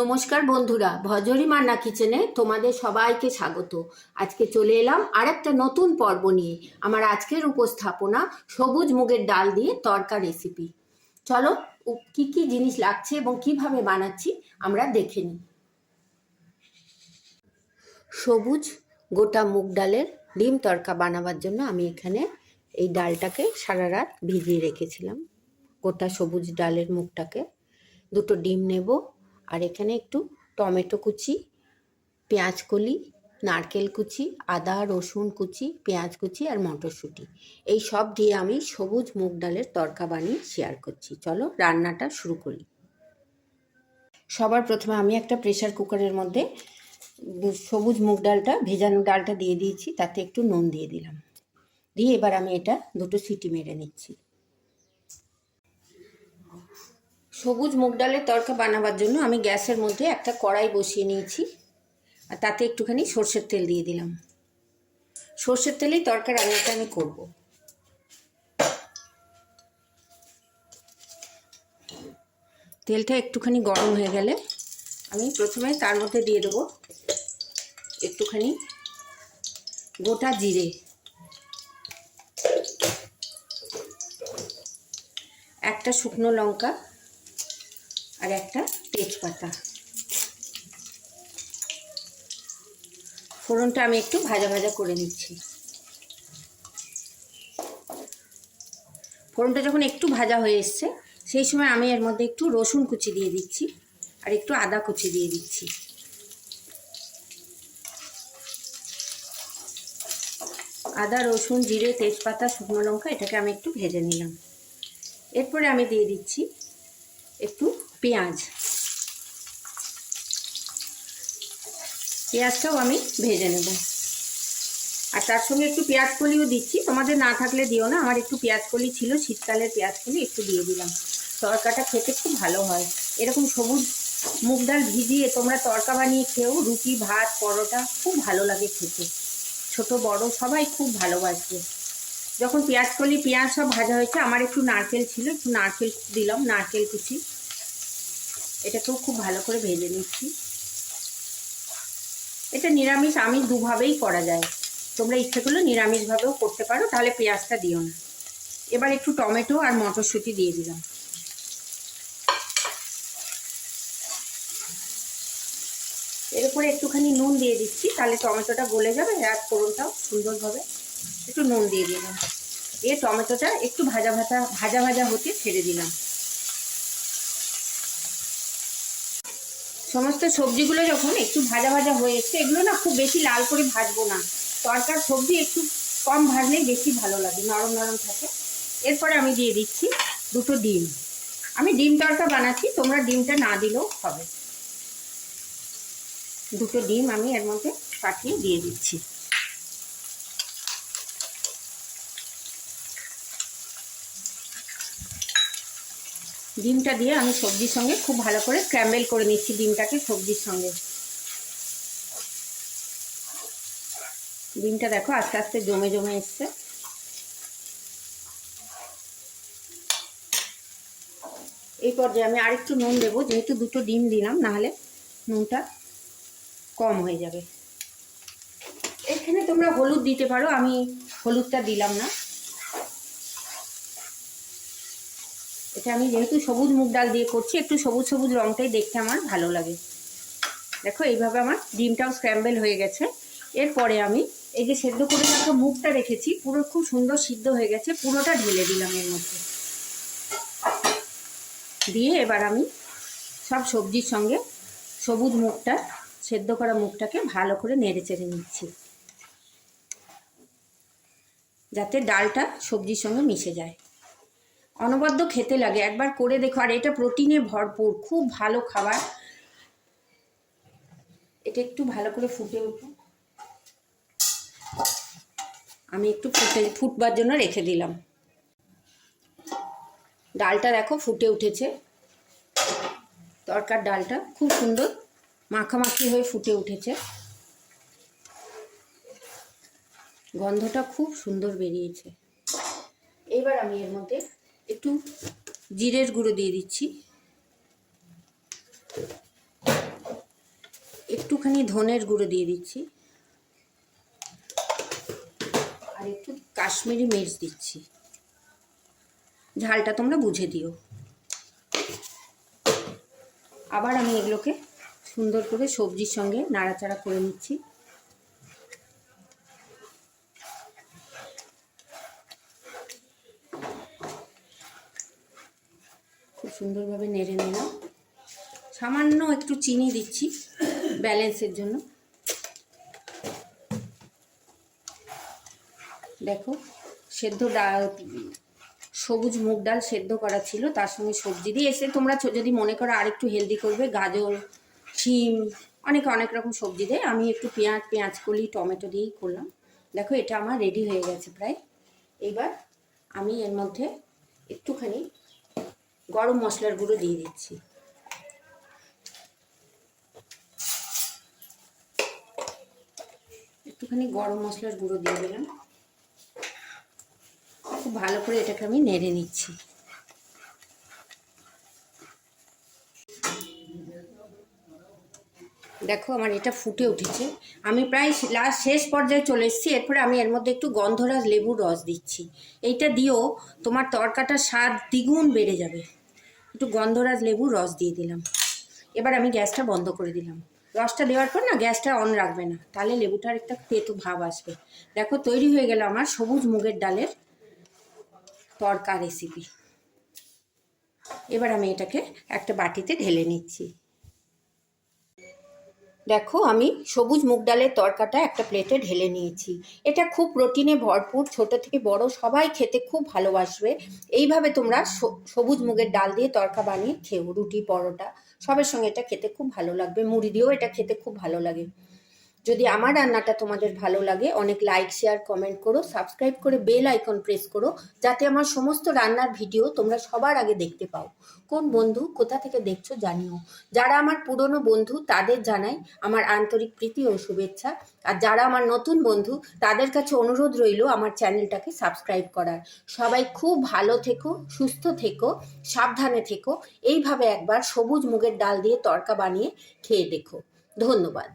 নমস্কার বন্ধুরা, ভজরি মান্না কিচেনে তোমাদের সবাইকে স্বাগত। আজকে চলে এলাম আর একটা নতুন পর্ব নিয়ে। আমার আজকের উপস্থাপনা সবুজ মুগের ডাল দিয়ে তড়কা রেসিপি। চলো কি কি জিনিস লাগছে এবং কিভাবে বানাচ্ছি আমরা দেখে নিই। সবুজ গোটা মুগ ডালের ডিম তড়কা বানাবার জন্য আমি এখানে এই ডালটাকে সারা রাত ভিজিয়ে রেখেছিলাম। গোটা সবুজ ডালের মুগটাকে, দুটো ডিম নেব, আর এখানে একটু টমেটো কুচি, পেঁয়াজ কলি, নারকেল কুচি, আদা রসুন কুচি, পেঁয়াজ কুচি আর মটরশুঁটি, এই সব দিয়ে আমি সবুজ মুগ ডালের তড়কা বানিয়ে শেয়ার করছি। চলো রান্নাটা শুরু করি। সবার প্রথমে আমি একটা প্রেসার কুকারের মধ্যে সবুজ মুগ ডালটা, ভেজানো ডালটা দিয়ে দিয়েছি, তাতে একটু নুন দিয়ে দিলাম, দিয়ে এবার আমি এটা দুটো সিটি মেরে নিচ্ছি। সবুজ মুগ ডালের তড়কা বানাবার জন্য আমি গ্যাসের মধ্যে একটা কড়াই বসিয়ে নিয়েছি, আর তাতে একটুখানি সর্ষের তেল দিয়ে দিলাম। সর্ষের তেলেই তড়কা রান্নাটা আমি করব। তেলটা একটুখানি গরম হয়ে গেলে আমি প্রথমে তার মধ্যে দিয়ে দেবো একটুখানি গোটা জিরে, একটা শুকনো লঙ্কা আর একটা তেজপাতা। ফোড়নটা আমি একটু ভাজা ভাজা করে নিচ্ছি। ফোড়নটা যখন একটু ভাজা হয়ে এসছে, সেই সময় আমি এর মধ্যে একটু রসুন কুচি দিয়ে দিচ্ছি আর একটু আদা কুচি দিয়ে দিচ্ছি। আদা রসুন জিরে তেজপাতা শুকনো লঙ্কা, এটাকে আমি একটু ভেজে নিলাম। এরপরে আমি দিয়ে দিচ্ছি একটু পেঁয়াজ। পেঁয়াজটাও আমি ভেজে নেব, আর তার সঙ্গে একটু পেঁয়াজ কলিও দিচ্ছি। তোমাদের না থাকলে দিও না, আমার একটু পেঁয়াজ কলি ছিল, শীতকালের পেঁয়াজ কলি একটু দিয়ে দিলাম। তড়কাটা খেতে খুব ভালো হয়। এরকম সবুজ মুগ ডাল ভিজিয়ে তোমরা তড়কা বানিয়ে খেও, রুটি ভাত পরোটা খুব ভালো লাগে খেতে। ছোট বড় সবাই খুব ভালোবাসবে। যখন পেঁয়াজ কলি পেঁয়াজ সব ভাজা হয়েছে, আমার একটু নারকেল ছিল, একটু নারকেল দিলাম, নারকেল কুচি। এটাকেও খুব ভালো করে ভেজে নিচ্ছি। এটা নিরামিষ আমিষ দুভাবেই করা যায়, তোমরা ইচ্ছে করলে নিরামিষভাবেও করতে পারো, তাহলে পেঁয়াজটা দিও না। এবার একটু টমেটো আর মটরশুঁটি দিয়ে দিলাম। এর উপরে একটুখানি নুন দিয়ে দিচ্ছি, তাহলে টমেটোটা গলে যাবে আর ফোড়নটাও সুন্দরভাবে। একটু নুন দিয়ে দিলাম, দিয়ে টমেটোটা একটু ভাজা ভাজা হতে ছেড়ে দিলাম। সমস্ত সবজিগুলো যখন একটু ভাজা ভাজা হয়ে এসছে, এগুলো না খুব বেশি লাল করে ভাজবো না, তরকার সবজি একটু কম ভাজলেই বেশি ভালো লাগে, নরম নরম থাকে। এরপরে আমি দিয়ে দিচ্ছি দুটো ডিম। আমি ডিম তরকা বানাচ্ছি, তোমরা ডিমটা না দিলেও হবে। দুটো ডিম আমি এর মধ্যে ফাটিয়ে দিয়ে দিচ্ছি। ডিমটা দিয়ে আমি সবজির সঙ্গে খুব ভালো করে স্ক্র্যাম্বল করে নিচ্ছি ডিমটাকে সবজির সঙ্গে। ডিমটা দেখো আস্তে আস্তে জমে জমে এসছে। এই পর্যায়ে আমি আরেকটু নুন দেবো, যেহেতু দুটো ডিম দিলাম, নাহলে নুনটা কম হয়ে যাবে। এখানে তোমরা হলুদ দিতে পারো, আমি হলুদটা দিলাম না। এটা আমি যেহেতু সবুজ মুগ ডাল দিয়ে করছি, একটু সবুজ সবুজ রঙটাই দেখতে আমার ভালো লাগে। দেখো এইভাবে আমার ডিমটাও স্ক্র্যাম্বল হয়ে গেছে। এরপরে আমি এই যে সেদ্ধ করে রাখা মুগটা রেখেছি, পুরো খুব সুন্দর সিদ্ধ হয়ে গেছে, পুরোটা ঢেলে দিলাম এর মধ্যে। দিয়ে এবার আমি সব সবজির সঙ্গে সবুজ মুগটা, সেদ্ধ করা মুগটাকে ভালো করে নেড়ে চেড়ে নিচ্ছি, যাতে ডালটা সবজির সঙ্গে মিশে যায়। অনবদ্য খেতে লাগে, একবার করে দেখো। আর এটা প্রোটিনে ভরপুর, খুব ভালো খাবার। এটা একটু ভালো করে ফুটে উঠুক, আমি একটু ফুটবার জন্য রেখে দিলাম। ডালটা দেখো ফুটে উঠেছে, তরকার ডালটা খুব সুন্দর মাখামাখি হয়ে ফুটে উঠেছে, গন্ধটা খুব সুন্দর বেরিয়েছে। এবার আমি এর মধ্যে একটু জিরের গুঁড়ো দিয়ে দিচ্ছি, একটুখানি ধনের গুঁড়ো দিয়ে দিচ্ছি, আর একটু কাশ্মীরি মির্চ দিচ্ছি। ঝালটা তোমরা বুঝে দিও। আবার আমি এগুলোকে সুন্দর করে সবজির সঙ্গে নাড়াচাড়া করে নিচ্ছি। খুব সুন্দরভাবে নেড়ে নিলাম। সামান্য একটু চিনি দিচ্ছি ব্যালেন্সের জন্য। দেখো সেদ্ধ ডাল, সবুজ মুগ ডাল সেদ্ধ করা ছিল, তার সঙ্গে সবজি দিয়ে এসে তোমরা যদি মনে করো আর একটু হেলদি করবে, গাজর, শিম, অনেক রকম সবজি দেয়। আমি একটু পেঁয়াজ কলি, টমেটো দিয়েই করলাম। দেখো এটা আমার রেডি হয়ে গেছে প্রায়। এবার আমি এর মধ্যে একটুখানি গরম মশলার গুঁড়ো দিয়ে দিচ্ছি। একটুখানি গরম মশলার গুঁড়ো দিয়ে দিলাম। খুব ভালো করে এটাকে আমি নেড়ে নিচ্ছি। দেখো আমার এটা ফুটে উঠেছে। আমি প্রায় লাস্ট শেষ পর্যায়ে চলে এসেছি। এরপরে আমি এর মধ্যে একটু গন্ধরাজ লেবুর রস দিচ্ছি। এইটা দিয়েও তোমার তরকাটার স্বাদ দ্বিগুণ বেড়ে যাবে। একটু গন্ধরাজ লেবুর রস দিয়ে দিলাম। এবার আমি গ্যাসটা বন্ধ করে দিলাম। রসটা দেওয়ার পর না গ্যাসটা অন রাখবে না, তাহলে লেবুটার একটা তেতো ভাব আসবে। দেখো তৈরি হয়ে গেল আমার সবুজ মুগের ডালের তরকা রেসিপি। এবার আমি এটাকে একটা বাটিতে ঢেলে নিচ্ছি। দেখো আমি সবুজ মুগ ডালের তরকাটা একটা প্লেটে ঢেলে নিয়েছি। এটা খুব প্রোটিনে ভরপুর, ছোট থেকে বড় সবাই খেতে খুব ভালোবাসবে। এইভাবে তোমরা সবুজ মুগের ডাল দিয়ে তরকা বানিয়ে খেও, রুটি, পরোটা সবের সঙ্গে এটা খেতে খুব ভালো লাগবে। মুড়ি দিয়েও এটা খেতে খুব ভালো লাগে। যদি আমার রান্নাটা তোমাদের ভালো লাগে, অনেক লাইক, শেয়ার, কমেন্ট করো, সাবস্ক্রাইব করে বেল আইকন প্রেস করো, যাতে আমার সমস্ত রান্নার ভিডিও তোমরা সবার আগে দেখতে পাও। কোন বন্ধু কোথা থেকে দেখছো জানিও। যারা আমার পুরনো বন্ধু তাদের জানাই আমার আন্তরিক প্রীতি ও শুভেচ্ছা। আর যারা আমার নতুন বন্ধু তাদের কাছে অনুরোধ রইল আমার চ্যানেলটাকে সাবস্ক্রাইব করার। সবাই খুব ভালো থেকো, সুস্থ থেকো, সাবধানে থেকো। এইভাবে একবার সবুজ মুগের ডাল দিয়ে তরকা বানিয়ে খেয়ে দেখো। ধন্যবাদ।